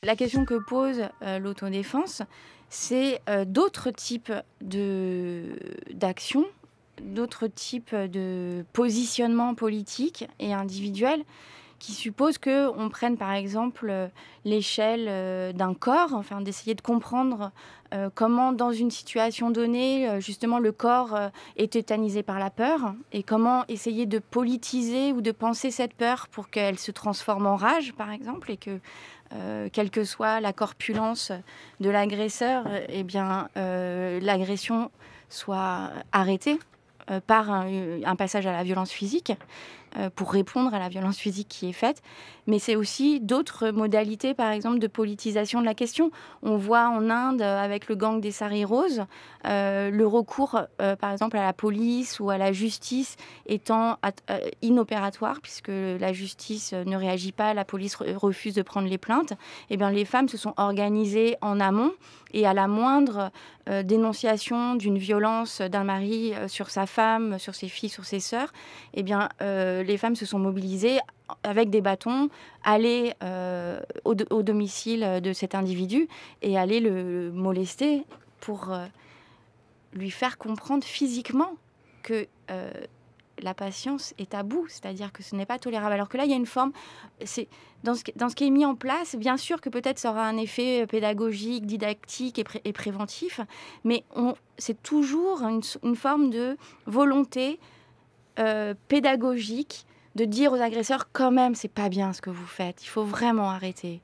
La question que pose l'autodéfense, c'est d'autres types d'actions, d'autres types de positionnements politiques et individuels qui supposent qu'on prenne par exemple l'échelle d'un corps, enfin d'essayer de comprendre comment dans une situation donnée, justement le corps est tétanisé par la peur et comment essayer de politiser ou de penser cette peur pour qu'elle se transforme en rage par exemple et que quelle que soit la corpulence de l'agresseur, eh bien l'agression soit arrêtée par un passage à la violence physique. Pour répondre à la violence physique qui est faite. Mais c'est aussi d'autres modalités, par exemple, de politisation de la question. On voit en Inde, avec le gang des Sari Roses, le recours, par exemple, à la police ou à la justice étant inopératoire, puisque la justice ne réagit pas, la police refuse de prendre les plaintes. Eh bien, les femmes se sont organisées en amont et à la moindre dénonciation d'une violence d'un mari sur sa femme, sur ses filles, sur ses sœurs, eh bien, les femmes se sont mobilisées avec des bâtons, aller au domicile de cet individu et aller le molester pour lui faire comprendre physiquement que la patience est à bout, c'est-à-dire que ce n'est pas tolérable. Alors que là, il y a une forme... Dans ce qui est mis en place, bien sûr que peut-être ça aura un effet pédagogique, didactique et préventif, mais c'est toujours une forme de volonté pédagogique de dire aux agresseurs quand même c'est pas bien ce que vous faites, il faut vraiment arrêter.